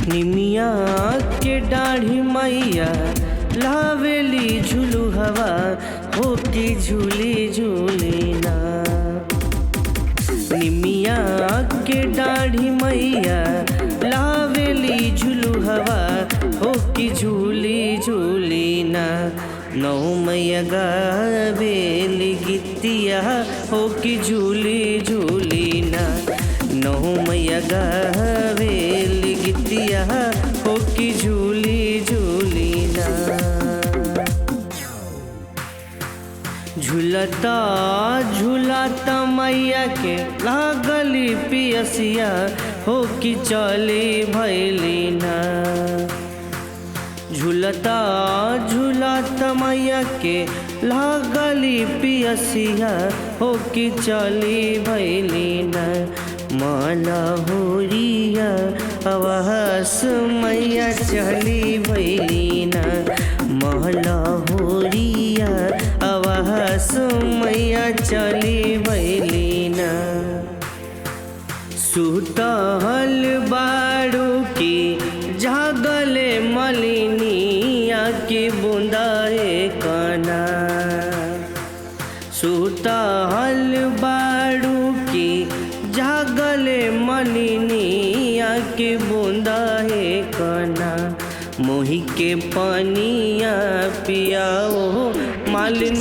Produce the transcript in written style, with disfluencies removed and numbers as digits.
निमिया के डाढ़ी मैया लावेली झूलू हवा हो की झूली झूली ना। निमिया के डाढ़ी मैया लावेली झूलू हवा हो की झूली झूली ना। नौ मैया गावेली गीतिया हो की झूली झूली ना। नौ मैया गावेली गीतिया हो की झूली झूली ना। झूलता झूलता मैया के लागली पियसिया हो की चली भैली ना। झूलता झूलता मैया के लागली पियसिया हो की चली भैली ना। माला होरिया आवास मैया चली भैली ना। माला होरिया आवास मैया चली भैली ना। सुतहल बाड़ू की जागले मलिनिया की बूंदाए काना। सुतहल बाड़ू की जागले मलिनिया के बूंदा है कना। मोही के पानिया पियाओ मालिन